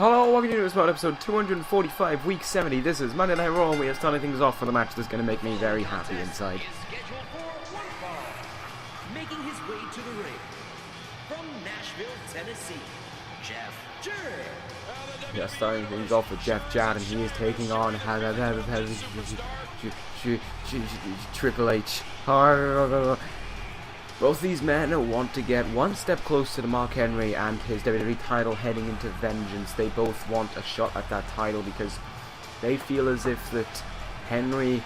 Hello, welcome to this episode 245, week 70. This is Monday Night Raw, and we are starting things off with a match that's going to make me very happy inside. Making his way to the ring from Nashville, Tennessee, Jarrett. Yeah, starting things off with Jarrett, and he is taking on Triple H. Both these men want to get one step closer to Mark Henry and his WWE title heading into Vengeance. They both want a shot at that title because they feel as if that Henry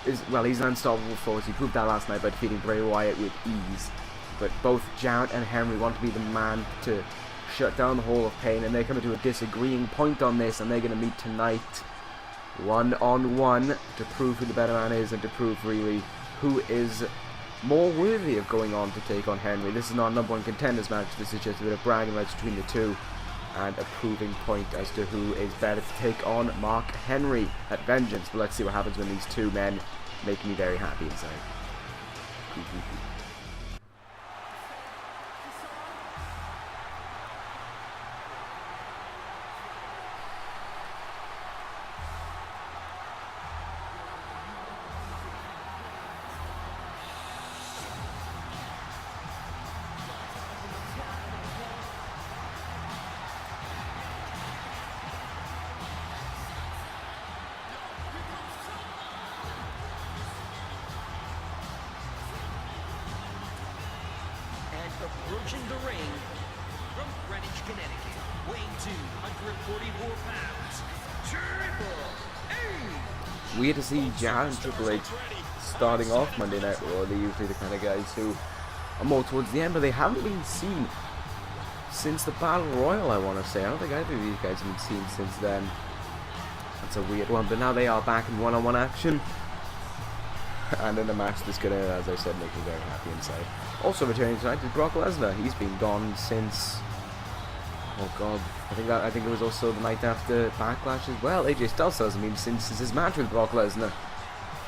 is, well, he's an unstoppable force. He proved that last night by defeating Bray Wyatt with ease. But both Jarrett and Henry want to be the man to shut down the Hall of Pain, and they're coming to a disagreeing point on this, and they're going to meet tonight one-on-one to prove who the better man is and to prove really who is more worthy of going on to take on Henry. This is not a number one contenders match. This is just a bit of bragging rights between the two and a proving point as to who is better to take on Mark Henry at Vengeance. But let's see what happens when these two men make me very happy inside. Approaching the ring from Greenwich, Connecticut, weighing 244 pounds, Triple H. Weird to see Jarrett and Triple H starting off Monday Night Raw. They're usually the kind of guys who are more towards the end, but they haven't been seen since the Battle Royal, I want to say. I don't think either of these guys have been seen since then. That's a weird one, but now they are back in one-on-one action. And in a match that's going to, as I said, make me very happy inside. Also returning tonight is Brock Lesnar. He's been gone since, oh god, I think it was also the night after Backlash as well. AJ Styles hasn't been since his match with Brock Lesnar.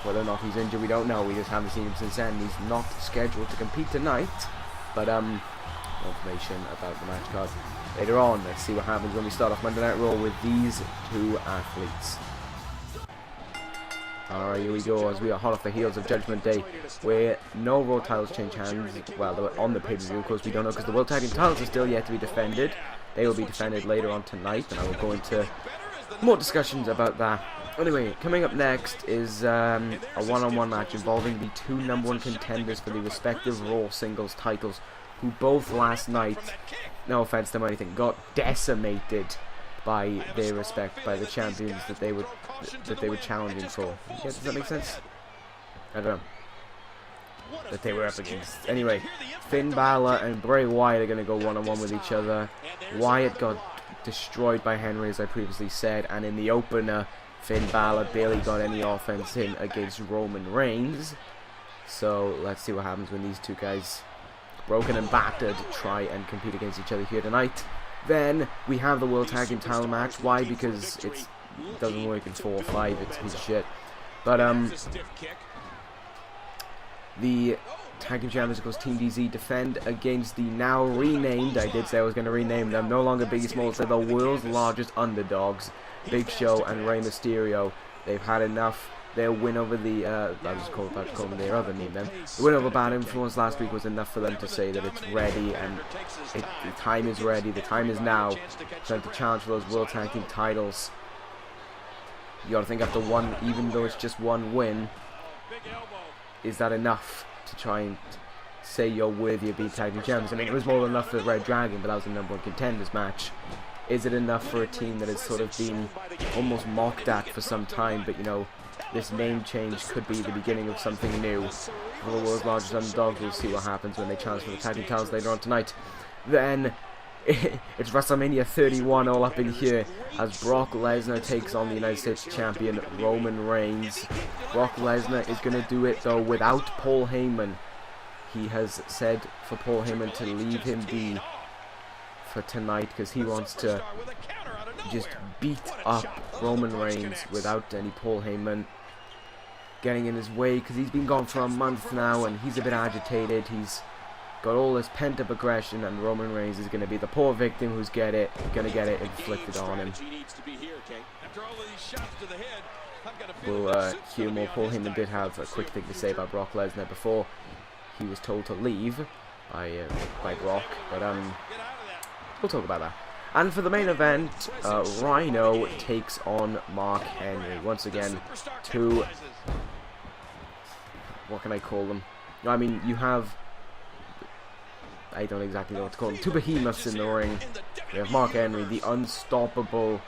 Whether or not he's injured, we don't know. We just haven't seen him since then. He's not scheduled to compete tonight. But more information about the match card later on. Let's see what happens when we start off Monday Night Raw with these two athletes. Alright, here we go, as we are hot off the heels of Judgment Day, where no Raw titles change hands. Well, they were on the pay-per-view, of course we don't know, because the World Tag Team titles are still yet to be defended. They will be defended later on tonight, and I will go into more discussions about that. Anyway, coming up next is a one-on-one match involving the two #1 contenders for the respective Raw singles titles, who both last night, no offense to them or anything, got decimated by the champions that they were challenging for. Yeah, does that make sense? I don't know. That they were up against. Anyway, Finn Balor and Bray Wyatt are going to go one-on-one with each other. Wyatt got destroyed by Henry, as I previously said, and in the opener, Finn Balor barely got any offense in against Roman Reigns. So let's see what happens when these two guys, broken and battered, try and compete against each other here tonight. Then we have the World Tag Team title match. Why? Because it doesn't work in 4 or 5. It's a piece of shit. But the Tag Team Champions, of course, Team DZ defend against the now renamed, I did say I was going to rename them, no longer Biggie Smalls, they're the world's largest underdogs, Big Show and Rey Mysterio. They've had enough. Their win over the, I was about to call them their other name then. The win over Bad Influence last week was enough for them to say that it's ready, and the time is ready, the time is now for them to challenge for those World Tag Team titles. You gotta think after one, even though it's just one win, is that enough to try and say you're worthy of being Tag Team Champions? I mean, it was more than enough for Red Dragon, but that was the #1 contenders match. Is it enough for a team that has sort of been almost mocked at for some time, but you know, this name change could be the beginning of something new for the world's largest underdogs? We'll see what happens when they challenge for the tag team titles later on tonight. Then it's WrestleMania 31 all up in here as Brock Lesnar takes on the United States champion Roman Reigns. Brock Lesnar is going to do it though without Paul Heyman. He has said for Paul Heyman to leave him be for tonight because he wants to just beat up Roman Reigns without any Paul Heyman getting in his way, because he's been gone for a month now and he's a bit agitated. He's got all this pent-up aggression, and Roman Reigns is going to be the poor victim who's going to get it inflicted on him. Well, Hugh Paul Heyman did have a quick thing to say about Brock Lesnar before he was told to leave by Brock, but we'll talk about that. And for the main event, Rhino takes on Mark Henry. Once again, two... what can I call them? I mean, you have... I don't exactly know what to call them. Two behemoths in the ring. We have Mark Henry, the unstoppable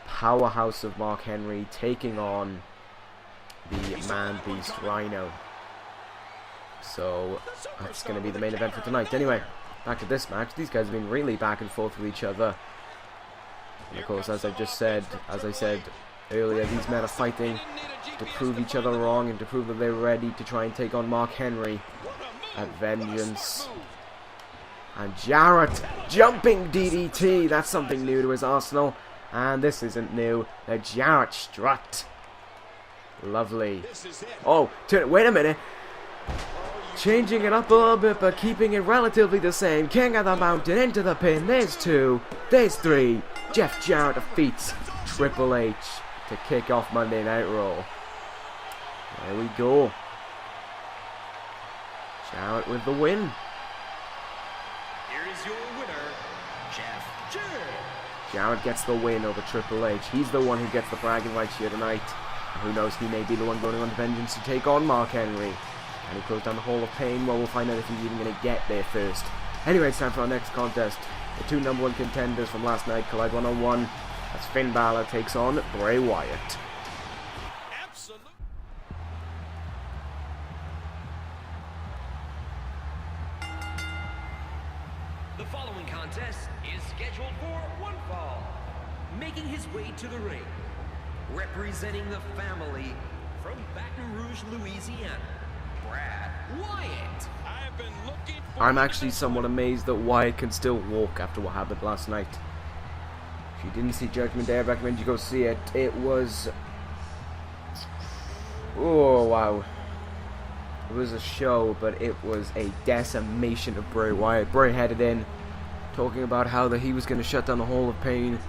powerhouse of Mark Henry, taking on the man-beast Rhino. So, that's going to be the main event for tonight. Anyway, back to this match. These guys have been really back and forth with each other. And of course, as I said earlier, these men are fighting to prove each other wrong and to prove that they're ready to try and take on Mark Henry at Vengeance. And Jarrett, jumping DDT, that's something new to his arsenal. And this isn't new, the Jarrett strut. Lovely. Oh, wait a minute. Changing it up a little bit, but keeping it relatively the same. King of the Mountain into the pin. There's 2. There's 3. Jeff Jarrett defeats Triple H to kick off Monday Night Raw. There we go. Jarrett with the win. Here is your winner, Jeff Jarrett. Jarrett gets the win over Triple H. He's the one who gets the bragging rights here tonight. And who knows, he may be the one going on Vengeance to take on Mark Henry. And he goes down the Hall of Pain. Well, we'll find out if he's even going to get there first. Anyway, it's time for our next contest. The two #1 contenders from last night collide one-on-one. As Finn Balor takes on Bray Wyatt. Absolutely. The following contest is scheduled for one fall. Making his way to the ring, representing the family from Baton Rouge, Louisiana, Wyatt. I'm actually somewhat amazed that Wyatt can still walk after what happened last night. If you didn't see Judgment Day, I recommend you go see it. It was... oh, wow. It was a show, but it was a decimation of Bray Wyatt. Bray headed in, talking about how he was going to shut down the Hall of Pain,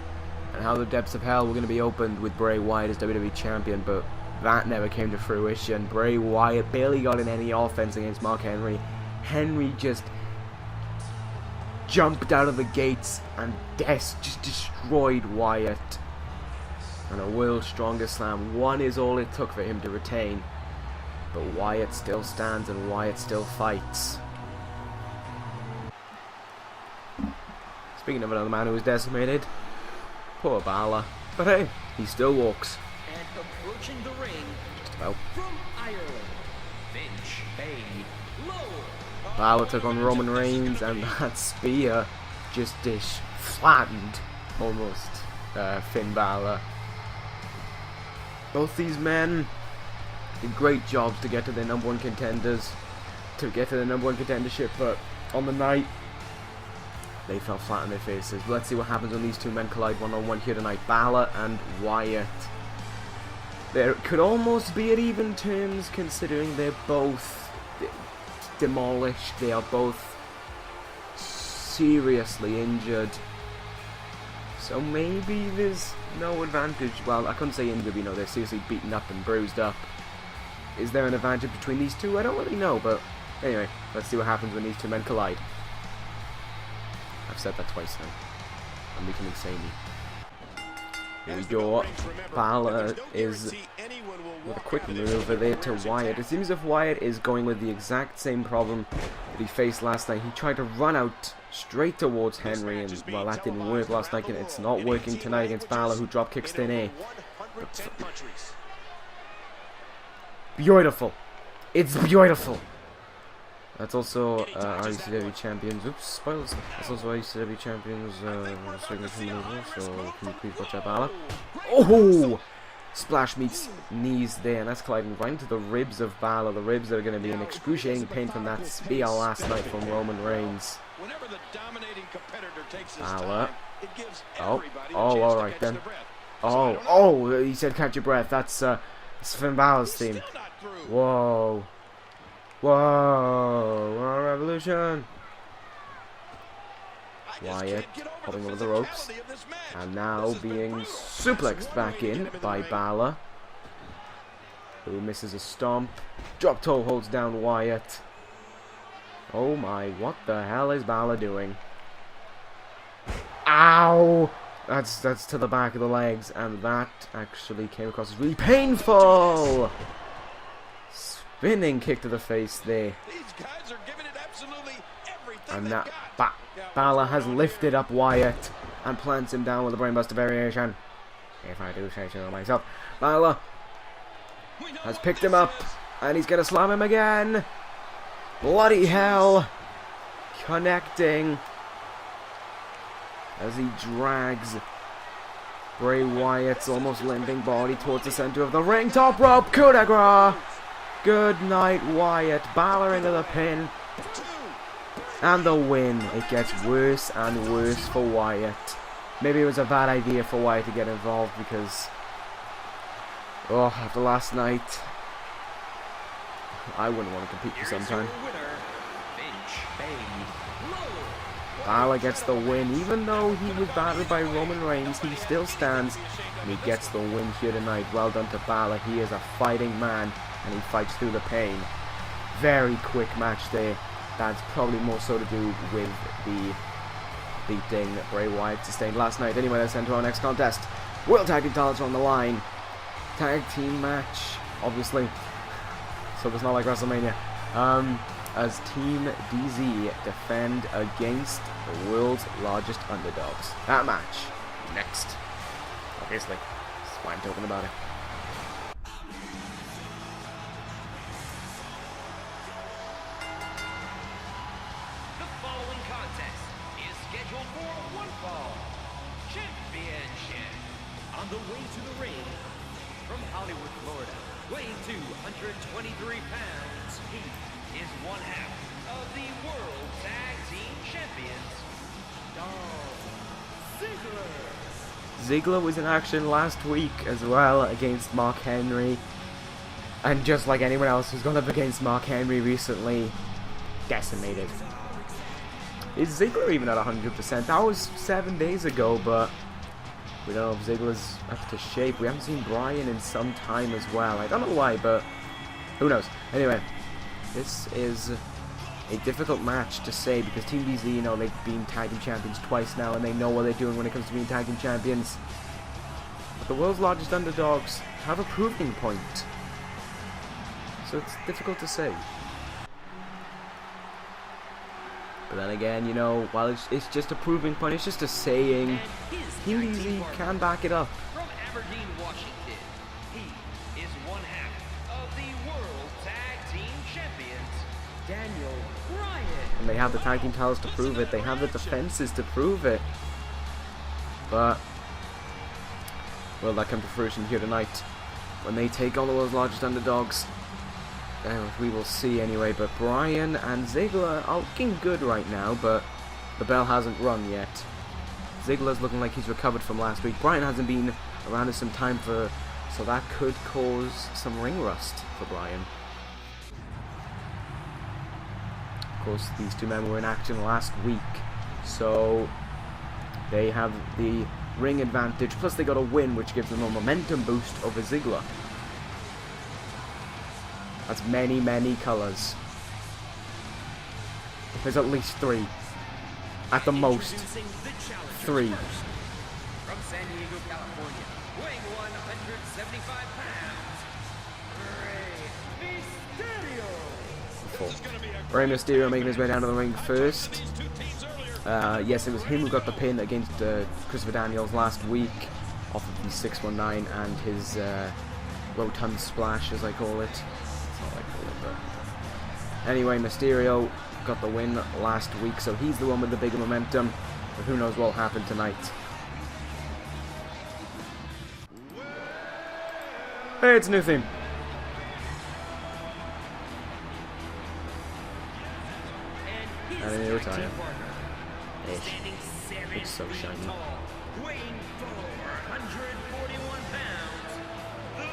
and how the depths of hell were going to be opened with Bray Wyatt as WWE Champion, but that never came to fruition. Bray Wyatt barely got in any offense against Mark Henry. Henry just jumped out of the gates and just destroyed Wyatt. And a World's Strongest Slam. 1 is all it took for him to retain. But Wyatt still stands and Wyatt still fights. Speaking of another man who was decimated, poor Balor. But hey, he still walks. And approaching the ring, Just about. from Ireland, Finch Bay Low. Balor took on Roman Reigns, and that spear just flattened almost Finn Balor. Both these men did great jobs to get to their #1 contenders, to get to the #1 contendership, but on the night they fell flat on their faces. But let's see what happens when these two men collide one-on-one here tonight. Balor and Wyatt. There could almost be at even terms, considering they're both demolished. They are both seriously injured. So maybe there's no advantage. Well, I couldn't say injured, you know, they're seriously beaten up and bruised up. Is there an advantage between these two? I don't really know, but anyway, let's see what happens when these two men collide. I've said that twice now. I'm becoming samey. Here we go. Balor is with a quick move over there to Wyatt. It seems as if Wyatt is going with the exact same problem that he faced last night. He tried to run out straight towards Henry, and well, that didn't work last night, and it's not working tonight against Balor, who drop kicks thin air. Beautiful. It's beautiful. That's also ICW Champions. Oops, spoilers. That's also ICW Champions. So can you please watch out, Balor? Oh! Splash meets knees there, and that's colliding right into the ribs of Balor. The ribs that are going to be in excruciating pain from that spear last night from Roman Reigns. Balor. Oh, alright then. Oh, he said catch your breath. That's Finn Balor's theme. Whoa. Whoa, Royal Revolution. Wyatt hopping over the ropes. And now being suplexed back in by Balor, who misses a stomp. Drop toe holds down Wyatt. Oh my, what the hell is Balor doing? Ow! That's to the back of the legs, and that actually came across as really painful! Spinning kick to the face there. And that Balor has lifted up Wyatt and plants him down with a brainbuster variation. If I do say so myself. Balor has picked him up, and he's gonna slam him again. Bloody hell! Connecting as he drags Bray Wyatt's almost limping body towards the center of the ring. Top rope, coup de grace. Good night, Wyatt. Balor into the pin. And the win. It gets worse and worse for Wyatt. Maybe it was a bad idea for Wyatt to get involved because, oh, after last night, I wouldn't want to compete for some time. Balor gets the win. Even though he was battered by Roman Reigns, he still stands, and he gets the win here tonight. Well done to Balor. He is a fighting man, and he fights through the pain. Very quick match there. That's probably more so to do with the beating Bray Wyatt sustained last night. Anyway, let's enter our next contest. World Tag Team titles are on the line. Tag team match, obviously. So it's not like WrestleMania. As Team DZ defend against the world's largest underdogs. That match next. Obviously, that's why I'm talking about it. The following contest is scheduled for one fall championship. On the way to the ring from Hollywood, Florida, weighing 223 pounds, he is one half of the World Tag Team Champions, Ziggler. Ziggler was in action last week as well against Mark Henry. And just like anyone else who's gone up against Mark Henry recently, decimated. Is Ziggler even at 100%? That was 7 days ago, but we don't know if Ziggler's up to shape. We haven't seen Bryan in some time as well. I don't know why, but who knows. Anyway, this is a difficult match to say because Team DZ, you know, they've been tag team champions twice now and they know what they're doing when it comes to being tag team champions. But the world's largest underdogs have a proving point. So it's difficult to say. But then again, you know, while it's just a proving point, it's just a saying, Team DZ can back it up. From Aberdeen, Washington, he is one half of the World Tag Team Champions, Daniel Bryan. And they have the tag team titles to prove it. They have the defenses to prove it. But will that come to fruition here tonight when they take on the world's largest underdogs? We will see anyway. But Bryan and Ziggler are looking good right now, but the bell hasn't rung yet. Ziggler's looking like he's recovered from last week. Bryan hasn't been around in some time so that could cause some ring rust for Bryan. Of course, these two men were in action last week, so they have the ring advantage. Plus, they got a win, which gives them a momentum boost over Ziggler. That's many, many colors. There's at least 3. At the most, 3. From San Diego, California, weighing 175 pounds, Rey Mysterio making his way down to the ring first. Yes, it was him who got the pin against Christopher Daniels last week off of the 619 and his rotund splash, as I call it. That's not what I call it, but anyway, Mysterio got the win last week, so he's the one with the bigger momentum. But who knows what will happen tonight. Hey, it's a new theme. And then you retire. It's so shiny. weighing 441 pounds, the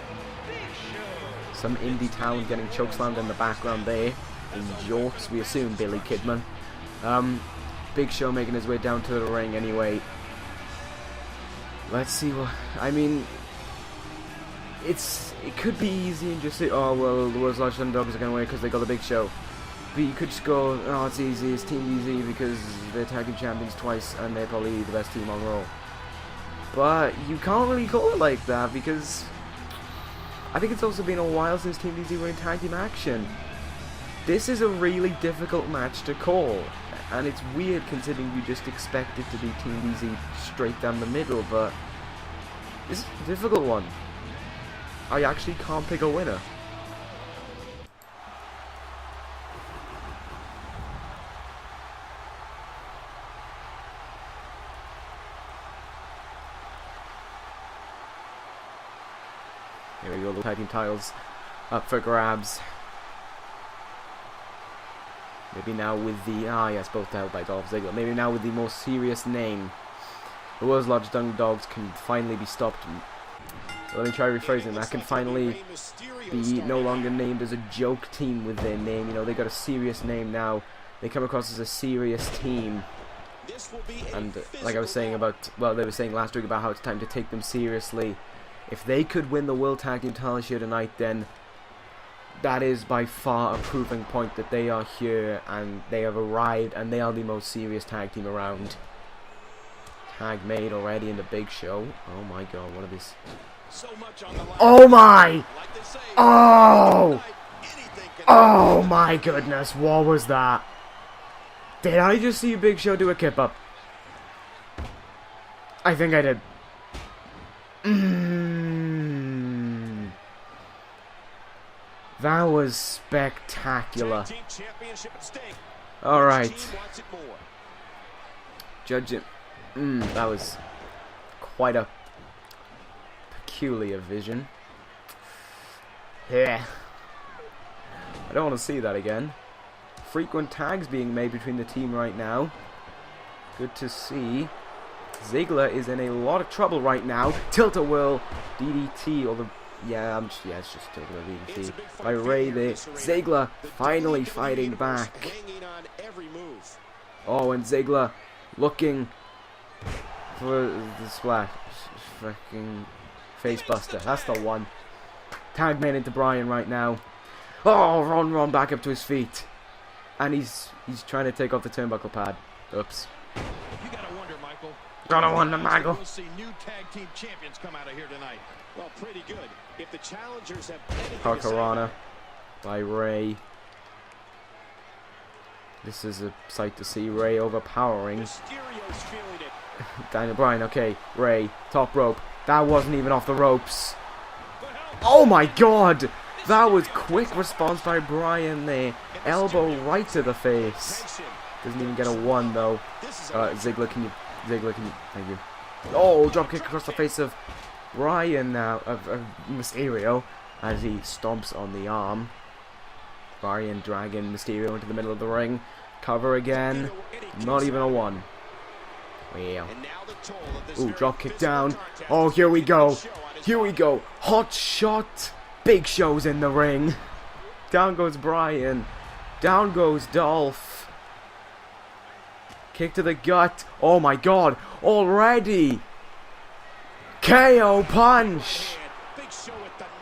Big Show. Some indie talent getting chokeslammed in the background there. in jorts, we assume Billy Kidman. Big Show making his way down to the ring anyway. Let's see what... I mean... It could be easy and just say, oh, well, the world's largest underdogs are going to win because they got the Big Show. But you could just go, oh, it's easy, it's Team DZ because they're tag team champions twice and they're probably the best team on Raw. But you can't really call it like that because I think it's also been a while since Team DZ were in tag team action. This is a really difficult match to call, and it's weird considering you just expect it to be Team DZ straight down the middle, but this is a difficult one. I actually can't pick a winner. Here we go, the tag team titles up for grabs. Maybe now with the... yes, both held by Dolph Ziggler. Maybe now with the more serious name. The world's largest underdogs can finally be stopped. Let me try rephrasing that. Can finally be no longer named as a joke team with their name. You know, they got a serious name now. They come across as a serious team. And like I was saying about... Well, they were saying last week about how it's time to take them seriously. If they could win the World Tag Team title here tonight, then that is by far a proving point that they are here and they have arrived and they are the most serious tag team around. Tag made already in the Big Show. Oh my god, what are these? Oh my! Oh! Oh my goodness, what was that? Did I just see Big Show do a kip up? I think I did. That was spectacular. Alright. Judge it. That was quite a peculiar vision. Yeah. I don't want to see that again. Frequent tags being made between the team right now. Good to see. Ziggler is in a lot of trouble right now. Tilt-a-whirl DDT, or the... Yeah, it's just Tilt-a-whirl DDT. By Ray there. Ziggler finally fighting back. Oh, and Ziggler looking for the splash. Fucking face buster. That's the one. Tag man into Bryan right now. Oh, Ron back up to his feet. And he's trying to take off the turnbuckle pad. Oops. You gotta wonder, Michael. Gotta wonder, Michael. We'll see new tag team champions come out of here tonight. Well, pretty good. If the challengers have Hurricanrana by Ray. This is a sight to see. Ray overpowering. Daniel Bryan, okay. Ray, top rope. That wasn't even off the ropes. Oh my god! That was quick response by Bryan there. Elbow right to the face. Doesn't even get a 1 though. Ziggler, can you... Thank you. Oh, drop kick across the face of Bryan now, of Mysterio, as he stomps on the arm. Bryan dragging Mysterio into the middle of the ring. Cover again. Not even a 1. Well. Ooh, drop kick down. Oh, here we go. Here we go. Hot shot. Big Show's in the ring. Down goes Bryan. Down goes Dolph. Kick to the gut. Oh my god. Already. KO punch.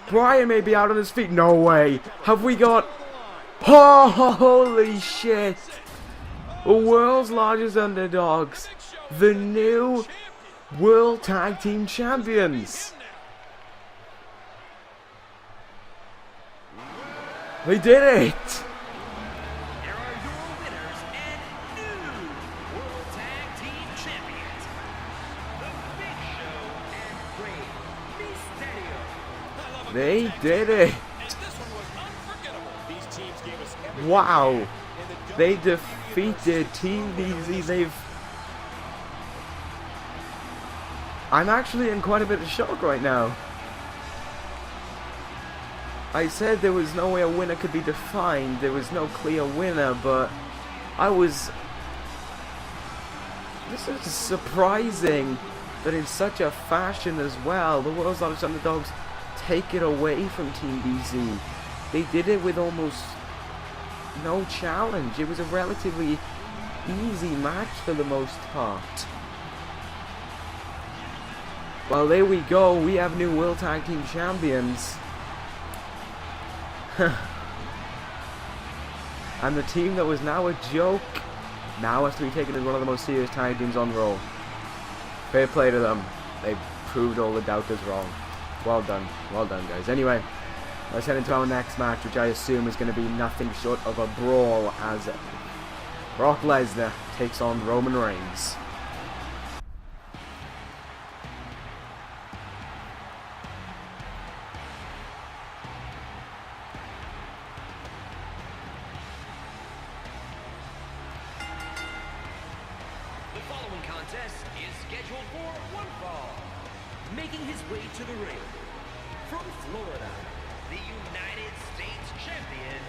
Bryan may be out on his feet. No way. Have we got... Oh, holy shit. The world's largest underdogs. The new World Tag Team Champions. They did it. Here are your winners and new World Tag Team Champions, The Big Show and Rey Mysterio. They did it. Wow. They defeated Team DZ. I'm actually in quite a bit of shock right now. I said there was no way a winner could be defined. There was no clear winner, but this is surprising that in such a fashion as well, the world's largest underdogs take it away from Team DZ. They did it with almost no challenge. It was a relatively easy match for the most part. Well, there we go. We have new World Tag Team Champions. And the team that was now a joke now has to be taken as one of the most serious tag teams on Raw. Fair play to them. They proved all the doubters wrong. Well done, guys. Anyway, let's head into our next match, which I assume is going to be nothing short of a brawl as Brock Lesnar takes on Roman Reigns. The following contest is scheduled for one fall. Making his way to the ring from Florida, the United States Champion,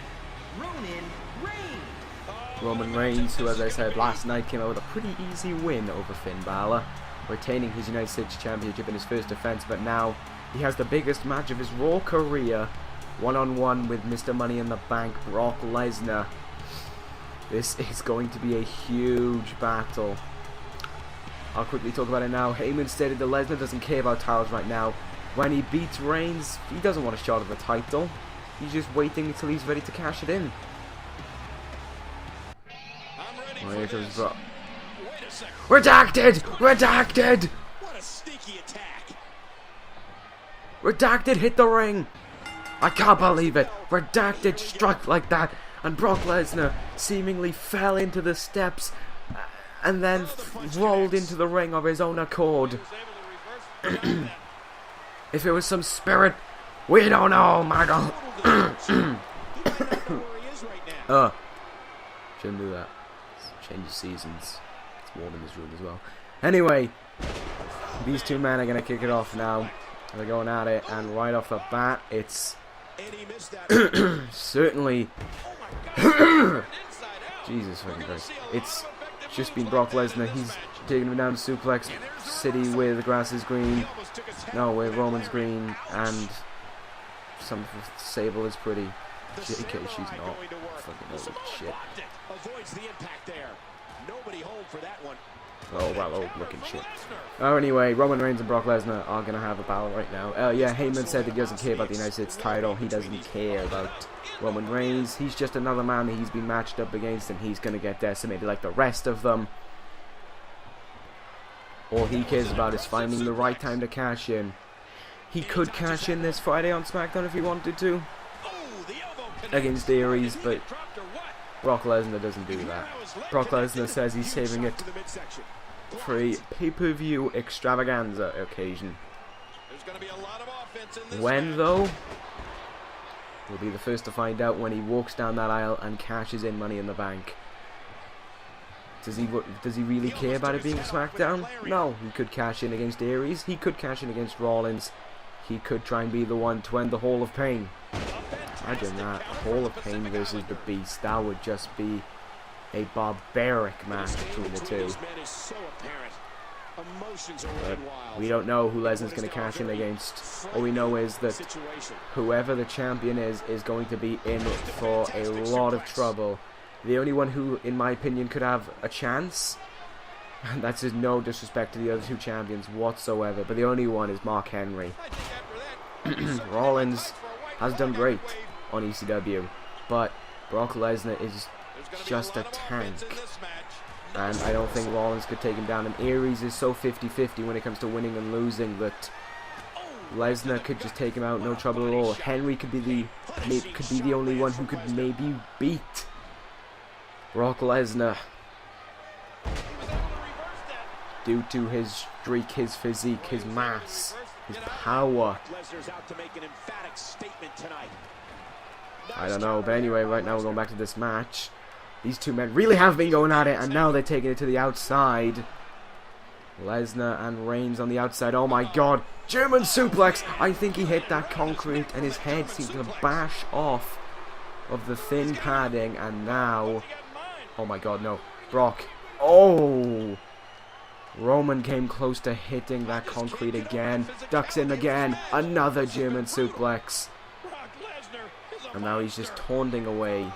Roman Reigns. Roman Reigns, who, as I said last night, came out with a pretty easy win over Finn Balor, retaining his United States Championship in his first defense, but now he has the biggest match of his Raw career, one-on-one with Mr. Money in the Bank, Brock Lesnar. This is going to be a huge battle. I'll quickly talk about it now. Heyman stated that Lesnar doesn't care about titles right now. When he beats Reigns, he doesn't want a shot at the title. He's just waiting until he's ready to cash it in. Oh, here comes Brock. Redacted! Redacted! What a sneaky attack. Redacted hit the ring! I can't believe it! Redacted struck like that, and Brock Lesnar seemingly fell into the steps and then rolled into the ring of his own accord. If it was some spirit, we don't know, Michael. Shouldn't do that. Change of seasons. It's warm in this room as well. Anyway, these two men are going to kick it off now. They're going at it, and right off the bat, it's certainly Jesus fucking Christ. It's just been Brock Lesnar. He's taking him down to Suplex City where the grass is green. No, where Roman's green, and some Sable is pretty. JK, she's not. Fucking holy shit. Avoids the impact there. Nobody home for that one. Oh, well, old looking shit. Oh, anyway, Roman Reigns and Brock Lesnar are going to have a battle right now. Yeah, Heyman said that he doesn't care about the United States title. He doesn't care about Roman Reigns. He's just another man that he's been matched up against, and he's going to get decimated like the rest of them. All he cares about is finding the right time to cash in. He could cash in this Friday on SmackDown if he wanted to against Aries, but Brock Lesnar doesn't do that. Brock Lesnar says he's saving it for a pay-per-view extravaganza occasion. When, though? We'll be the first to find out when he walks down that aisle and cashes in Money in the Bank. Does he really care about it being SmackDown? No, he could cash in against Aries. He could cash in against Rollins. He could try and be the one to end the Hall of Pain. Imagine that. Hall of Pain versus the Beast. That would just be a barbaric match between the two. But we don't know who Lesnar's going to cash in against. All we know is that whoever the champion is going to be in for a lot of trouble. The only one who, in my opinion, could have a chance, and that's just no disrespect to the other two champions whatsoever, but the only one is Mark Henry. Rollins has done great on ECW, but Brock Lesnar is just a tank, and I don't think Rollins could take him down, and Aries is so 50-50 when it comes to winning and losing that Lesnar could just take him out, no trouble at all. Henry could be the only one who could maybe beat Brock Lesnar due to his streak, his physique, his mass, his power. I don't know, but anyway, right now we're going back to this match. These two men really have been going at it, and now they're taking it to the outside. Lesnar and Reigns on the outside. Oh my god, German suplex! I think he hit that concrete, and his head seemed to bash off of the thin padding, and now... Oh my god, no. Brock. Oh! Roman came close to hitting that concrete again. Ducks in again. Another German suplex. And now he's just taunting away.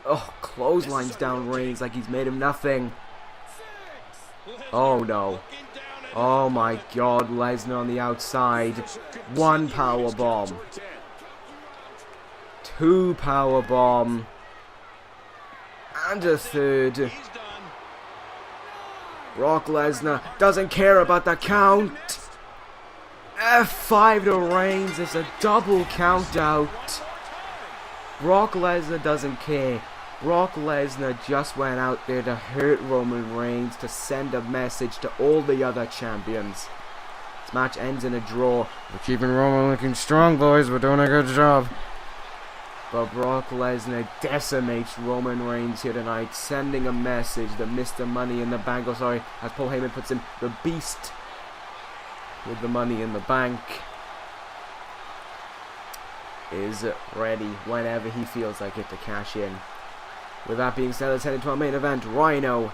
Oh, clotheslines down Reigns like he's made him nothing. Oh no. Oh my god, Lesnar on the outside. One power bomb. Two power bomb. And a third. Brock Lesnar doesn't care about the count. F5 to Reigns. It's a double count out. Brock Lesnar doesn't care. Brock Lesnar just went out there to hurt Roman Reigns, to send a message to all the other champions. This match ends in a draw. We're keeping Roman looking strong, boys. We're doing a good job. But Brock Lesnar decimates Roman Reigns here tonight, sending a message that Mr. Money in the Bank, as Paul Heyman puts in, the Beast with the Money in the Bank is ready whenever he feels like it to cash in. With that being said, let's head into our main event. Rhino,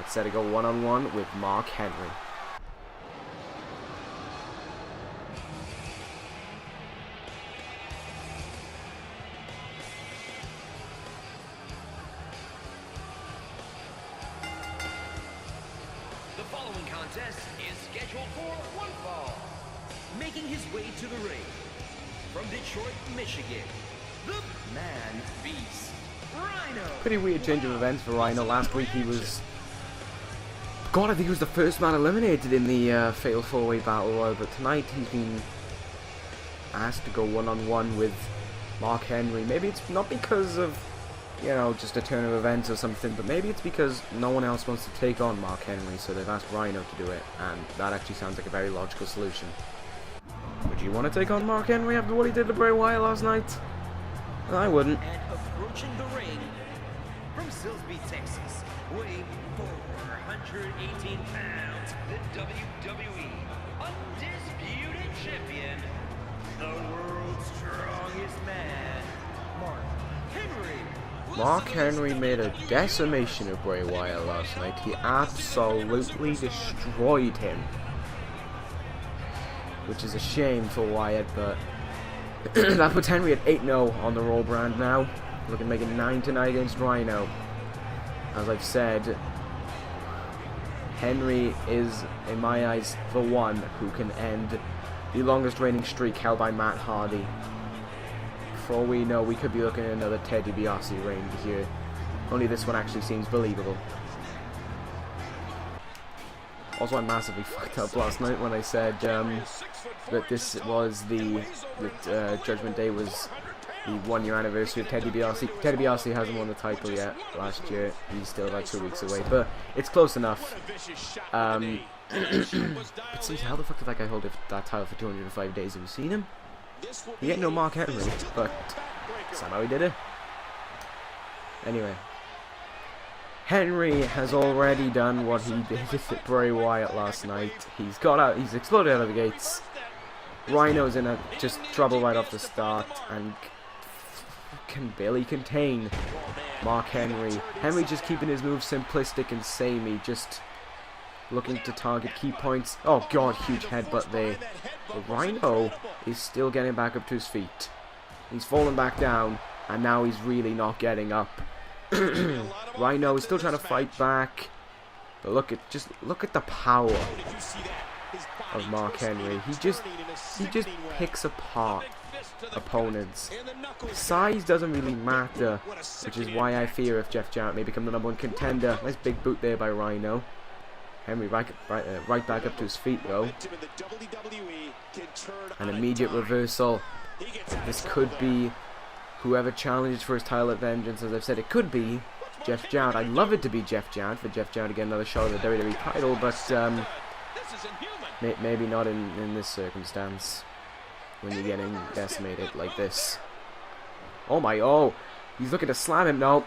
it's set to go one-on-one with Mark Henry. The following contest is scheduled for one fall. Making his way to the ring, from Detroit, Michigan, the Man Beast, Rhino. Pretty weird change of events for Rhino. Last week he was... God, I think he was the first man eliminated in the Fatal 4-Way Battle Royal, but tonight he's been asked to go one-on-one with Mark Henry. Maybe it's not because of, you know, just a turn of events or something, but maybe it's because no one else wants to take on Mark Henry, so they've asked Rhino to do it, and that actually sounds like a very logical solution. Would you want to take on Mark Henry after what he did to Bray Wyatt last night? I wouldn't. And approaching the ring from Silsbee, Texas, weighing 418 pounds, the WWE Undisputed Champion, the world's strongest man, Mark Henry. Mark Henry made a decimation of Bray Wyatt last night. He absolutely destroyed him. Which is a shame for Wyatt, but that puts Henry at 8-0 on the Raw brand now. Looking to make it 9 tonight against Rhino. As I've said, Henry is, in my eyes, the one who can end the longest reigning streak held by Matt Hardy. For all we know, we could be looking at another Ted DiBiase reign here. Only this one actually seems believable. Also, I massively fucked up last night when I said that this was that Judgment Day was the 1-year anniversary of Ted DiBiase. Ted DiBiase hasn't won the title yet. Last year, he's still like 2 weeks away, but it's close enough. But see, how the fuck did that guy hold that title for 205 days? Have you seen him? He ain't no Mark Henry, but somehow he did it. Anyway. Henry has already done what he did with Bray Wyatt last night. He's exploded out of the gates. Rhino's in just trouble right off the start and can barely contain Mark Henry. Henry just keeping his moves simplistic and samey, just looking to target key points. Oh god, huge headbutt there. But Rhino is still getting back up to his feet. He's fallen back down, and now he's really not getting up. Rhino is still trying to fight back, but look at the power of Mark Henry. He just picks apart opponents. Size doesn't really matter, which is why I fear if Jeff Jarrett may become the #1 contender. Nice big boot there by Rhino. Henry right back up to his feet though. An immediate reversal. This could be whoever challenges for his title at Vengeance. As I've said, it could be Jeff Jarrett. I'd love it to be Jeff Jarrett, for Jeff Jarrett to get another shot at the WWE title, but maybe not in this circumstance when you're getting decimated like this. Oh, he's looking to slam him. No,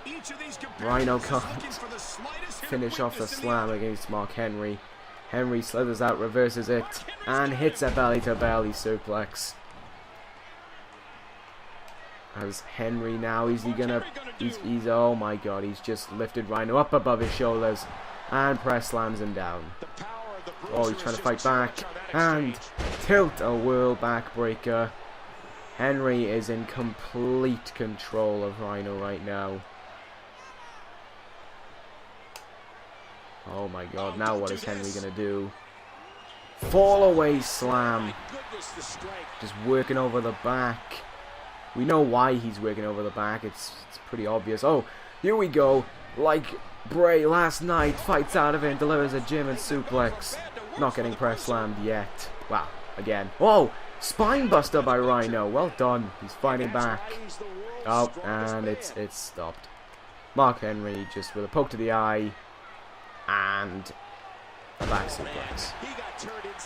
Rhino can't finish off the slam against Mark Henry. Henry slithers out, reverses it, and hits a belly-to-belly suplex. As Henry now, he's oh my god, he's just lifted Rhino up above his shoulders and press slams him down. Oh, he's trying to fight back and tilt a world backbreaker. Henry is in complete control of Rhino right now. Oh my god, now what is Henry going to do? Fall away slam. Just working over the back. We know why he's working over the back. It's pretty obvious. Oh, here we go. Like Bray last night, fights out of it and delivers a German suplex. Not getting press slammed yet. Wow, again. Whoa, spine buster by Rhino. Well done. He's fighting back. Oh, and it's stopped. Mark Henry just with a poke to the eye and a back suplex.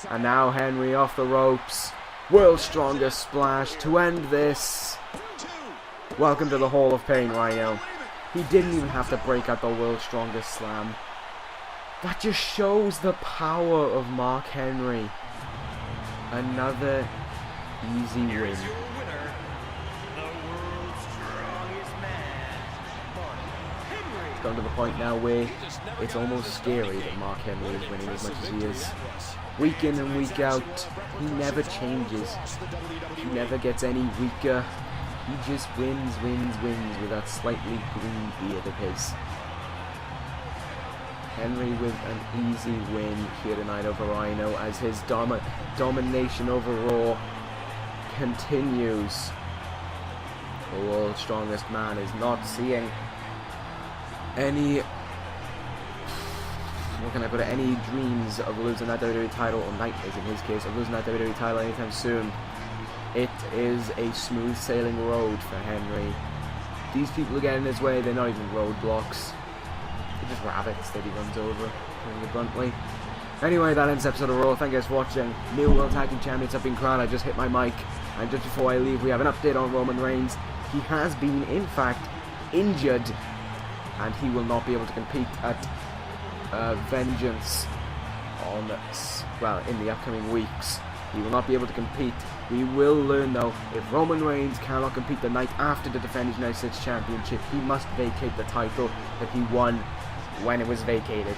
And now Henry off the ropes. World's strongest splash to end this. Welcome to the Hall of Pain, Rhino. He didn't even have to break out the world's strongest slam. That just shows the power of Mark Henry. Another easy win. Winner, the world's strongest man, Mark Henry. It's gone to the point now where it's almost scary that Mark Henry is winning as much as he is. Week in and week out, he never changes. He never gets any weaker. He just wins with that slightly green beard of his. Henry with an easy win here tonight over Rhino as his domination over Raw continues. The world's strongest man is not seeing any, what can I put it, any dreams of losing that WWE title, or nightmares in his case, of losing that WWE title anytime soon. It is a smooth sailing road for Henry. These people are getting in his way, they're not even roadblocks. They're just rabbits that he runs over, putting it bluntly. Anyway, that ends episode of Raw. Thank you guys for watching. New World Tag Team Champions have been crowned. I just hit my mic. And just before I leave, we have an update on Roman Reigns. He has been, in fact, injured. And he will not be able to compete at Vengeance on, well, in the upcoming weeks. He will not be able to compete. We will learn though, if Roman Reigns cannot compete the night after the defending United States Championship, he must vacate the title that he won when it was vacated.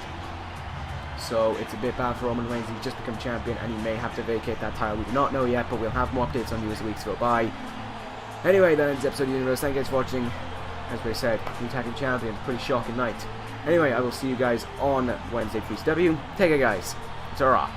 So it's a bit bad for Roman Reigns. He's just become champion and he may have to vacate that title. We do not know yet, but we'll have more updates on you as the weeks go by. Anyway, that ends the episode of Universe. Thank you guys for watching. As we said, new tag team champions, pretty shocking night. Anyway, I will see you guys on Wednesday for ECW. Take care guys. It's a wrap.